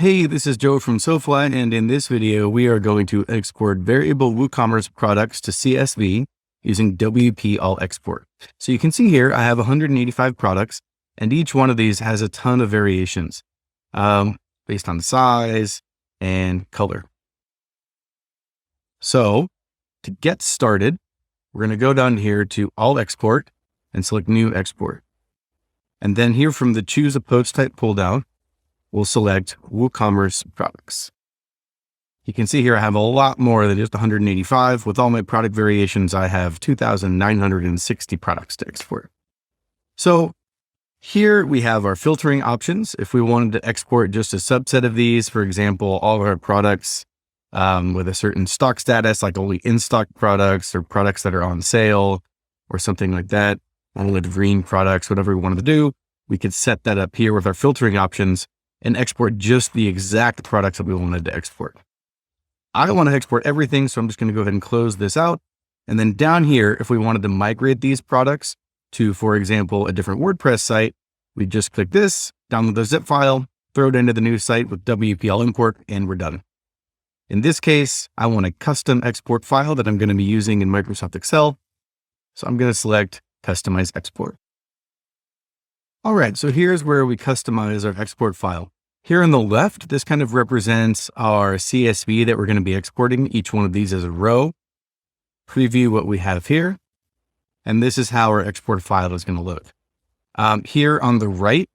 Hey, this is Joe from SoFly, and in this video, we are going to export variable WooCommerce products to CSV using WP All Export. So you can see here, I have 185 products, and each one of these has a ton of variations based on size and color. So to get started, we're going to go down here to All Export and select New Export. And then here from the Choose a Post Type pull down, we'll select WooCommerce Products. You can see here I have a lot more than just 185. With all my product variations, I have 2,960 products to export. So here we have our filtering options. If we wanted to export just a subset of these, for example, all of our products with a certain stock status, like only in-stock products or products that are on sale or something like that, only green products, whatever we wanted to do, we could set that up here with our filtering options and export just the exact products that we wanted to export. I don't want to export everything, so I'm just going to go ahead and close this out. And then down here, if we wanted to migrate these products to, for example, a different WordPress site, we just click this, download the zip file, throw it into the new site with WP All Import, and we're done. In this case, I want a custom export file that I'm going to be using in Microsoft Excel. So I'm going to select Customize Export. All right, so here's where we customize our export file. Here on the left, this kind of represents our CSV that we're going to be exporting. Each one of these is a row. Preview what we have here. And this is how our export file is going to look. Here on the right,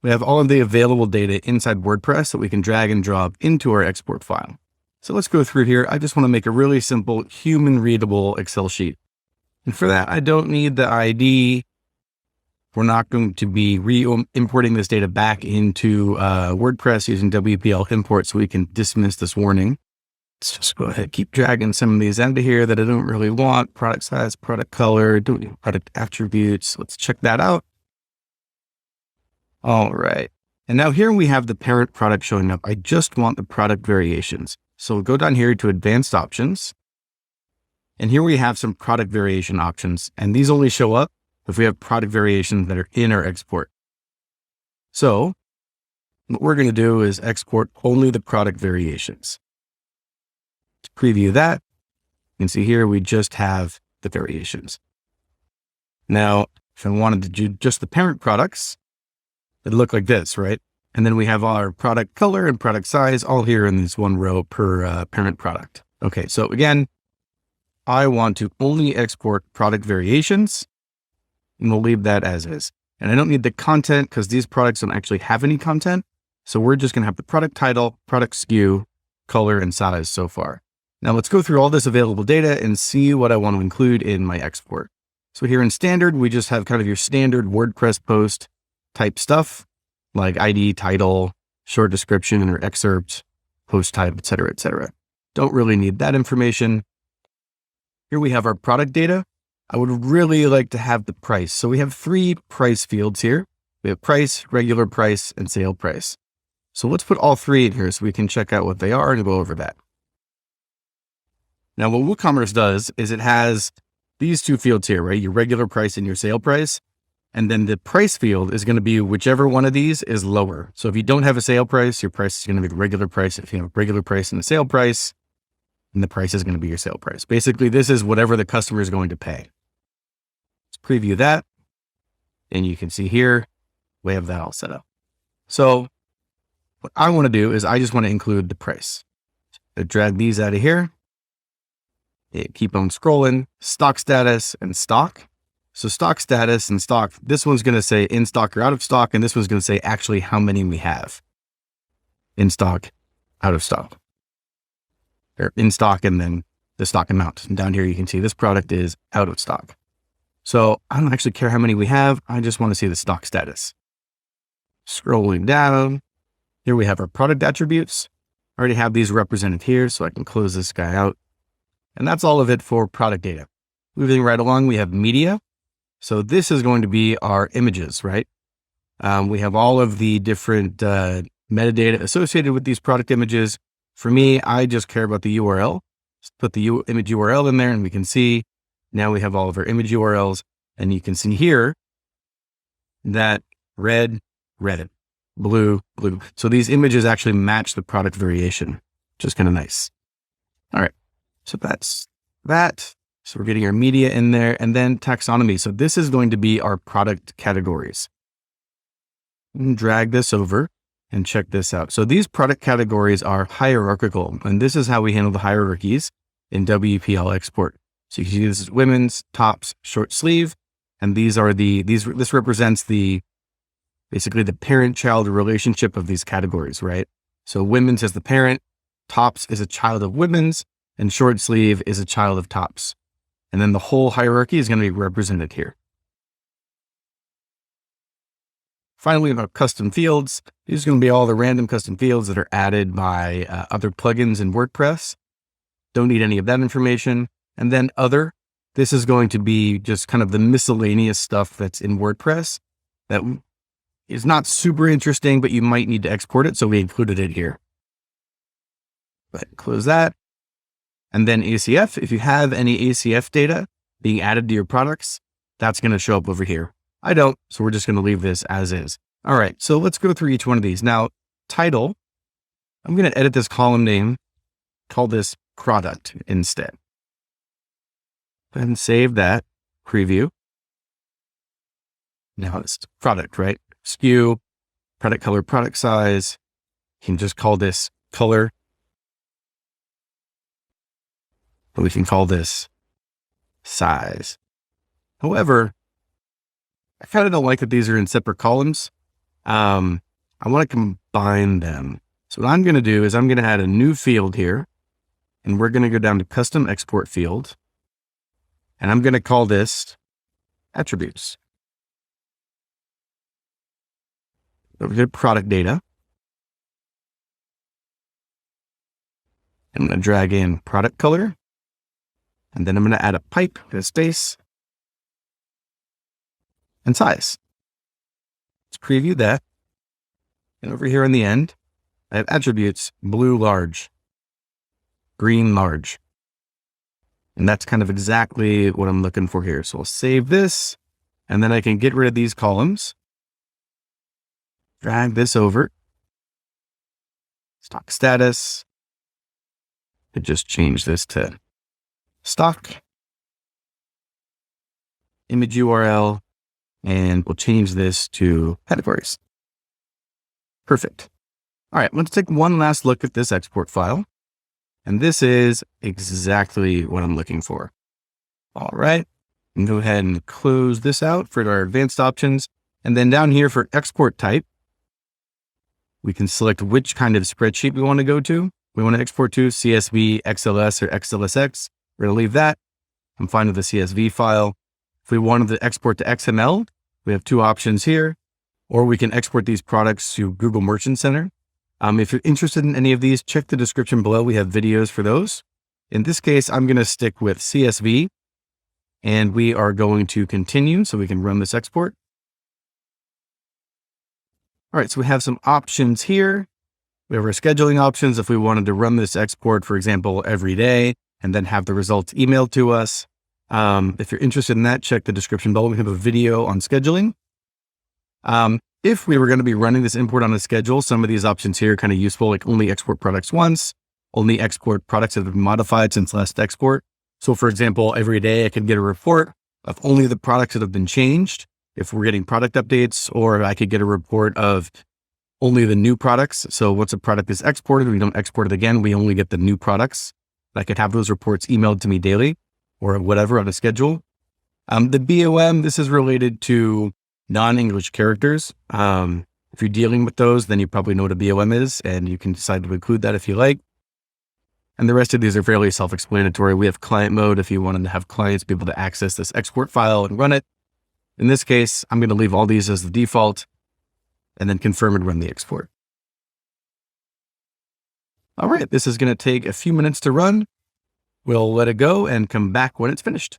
we have all of the available data inside WordPress that we can drag and drop into our export file. So let's go through here. I just want to make a really simple human readable Excel sheet. And for that, I don't need the ID. We're not going to be importing this data back into WordPress using WP All Import, so we can dismiss this warning. Let's just go ahead, keep dragging some of these out of here that I don't really want. Product size, product color, product attributes. Let's check that out. All right. And now here we have the parent product showing up. I just want the product variations. So we'll go down here to Advanced Options. And here we have some product variation options. And these only show up if we have product variations that are in our export. So what we're going to do is export only the product variations. To preview that, you can see here we just have the variations. Now, if I wanted to do just the parent products, it'd look like this, right? And then we have our product color and product size all here in this one row per parent product. Okay, so again, I want to only export product variations. And we'll leave that as is. And I don't need the content because these products don't actually have any content. So we're just going to have the product title, product SKU, color, and size so far. Now let's go through all this available data and see what I want to include in my export. So here in standard, we just have kind of your standard WordPress post type stuff like ID, title, short description or excerpt, post type, et cetera, et cetera. Don't really need that information. Here we have our product data. I would really like to have the price. So we have 3 price fields here. We have price, regular price, and sale price. So let's put all 3 in here so we can check out what they are and go over that. Now what WooCommerce does is it has these 2 fields here, right? Your regular price and your sale price. And then the price field is going to be whichever one of these is lower. So if you don't have a sale price, your price is going to be the regular price. If you have a regular price and a sale price, then the price is going to be your sale price. Basically, this is whatever the customer is going to pay. Preview that, and you can see here, we have that all set up. So what I want to do is I just want to include the price. So drag these out of here. Keep on scrolling, stock status and stock. So stock status and stock, this one's going to say in stock or out of stock, and this one's going to say actually how many we have. In stock, out of stock. Or in stock and then the stock amount. And down here you can see this product is out of stock. So I don't actually care how many we have. I just want to see the stock status. Scrolling down, here we have our product attributes. I already have these represented here, so I can close this guy out. And that's all of it for product data. Moving right along, we have media. So this is going to be our images, right? We have all of the different metadata associated with these product images. For me, I just care about the URL. Just put the image URL in there and we can see now we have all of our image URLs, and you can see here that red. blue, blue. So these images actually match the product variation, which is kind of nice. All right. So that's that. So we're getting our media in there, and then taxonomy. So this is going to be our product categories. Drag this over and check this out. So these product categories are hierarchical, and this is how we handle the hierarchies in WPL export. So you can see this is women's, tops, short sleeve, and this represents basically the parent-child relationship of these categories, right? So women's is the parent, tops is a child of women's, and short sleeve is a child of tops. And then the whole hierarchy is going to be represented here. Finally, about custom fields, these are going to be all the random custom fields that are added by other plugins in WordPress. Don't need any of that information. And then other, this is going to be just kind of the miscellaneous stuff that's in WordPress that is not super interesting, but you might need to export it. So we included it here. But close that. And then ACF, if you have any ACF data being added to your products, that's going to show up over here. I don't, so we're just going to leave this as is. All right, so let's go through each one of these. Now, title, I'm going to edit this column name, call this product instead. And save that, preview. Now it's product, right? SKU, product color, product size. You can just call this color. But we can call this size. However, I kind of don't like that these are in separate columns. I want to combine them. So what I'm going to do is I'm going to add a new field here, and we're going to go down to custom export field. And I'm going to call this attributes. Over here, product data. I'm going to drag in product color. And then I'm going to add a pipe, a space, and size. Let's preview that. And over here in the end, I have attributes, blue large, green large. And that's kind of exactly what I'm looking for here. So I'll save this, and then I can get rid of these columns. Drag this over. Stock status. Could just change this to stock. Image URL. And we'll change this to categories. Perfect. All right, let's take one last look at this export file. And this is exactly what I'm looking for. All right, and go ahead and close this out for our advanced options. And then down here for export type, we can select which kind of spreadsheet we want to go to. We want to export to CSV, XLS, or XLSX. We're going to leave that. I'm fine with the CSV file. If we wanted to export to XML, we have two options here, or we can export these products to Google Merchant Center. If you're interested in any of these, check the description below. We have videos for those. In this case, I'm going to stick with CSV, and we are going to continue so we can run this export. All right, so we have some options here. We have our scheduling options if we wanted to run this export, for example, every day, and then have the results emailed to us. If you're interested in that, check the description below. We have a video on scheduling. If we were going to be running this import on a schedule, some of these options here are kind of useful, like only export products once, only export products that have been modified since last export. So for example, every day I could get a report of only the products that have been changed if we're getting product updates, or I could get a report of only the new products. So once a product is exported, we don't export it again. We only get the new products. I could have those reports emailed to me daily or whatever on a schedule. The BOM, this is related to non-English characters. If you're dealing with those, then you probably know what a BOM is, and you can decide to include that if you like. And the rest of these are fairly self-explanatory. We have client mode if you wanted to have clients be able to access this export file and run it. In this case, I'm going to leave all these as the default and then confirm and run the export. All right, this is going to take a few minutes to run. We'll let it go and come back when it's finished.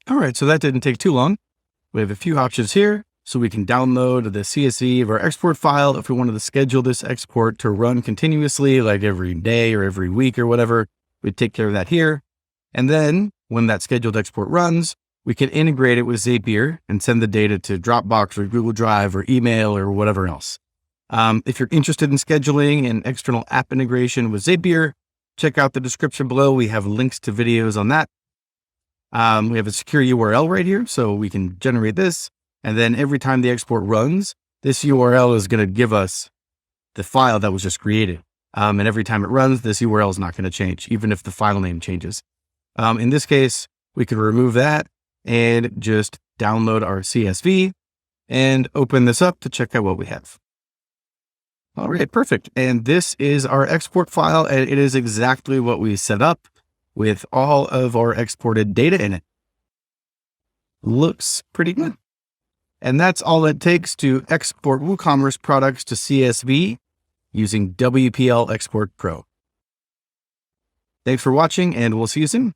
All right, so that didn't take too long. We have a few options here. So we can download the CSV of our export file. If we wanted to schedule this export to run continuously, like every day or every week or whatever, we'd take care of that here. And then when that scheduled export runs, we can integrate it with Zapier and send the data to Dropbox or Google Drive or email or whatever else. If you're interested in scheduling an external app integration with Zapier, check out the description below. We have links to videos on that. We have a secure URL right here, so we can generate this. And then every time the export runs, this URL is going to give us the file that was just created. And every time it runs, this URL is not going to change, even if the file name changes. In this case, we could remove that and just download our CSV and open this up to check out what we have. All right, perfect. And this is our export file, and it is exactly what we set up with all of our exported data in it. Looks pretty good. And that's all it takes to export WooCommerce products to CSV using WPL Export Pro. Thanks for watching, and we'll see you soon.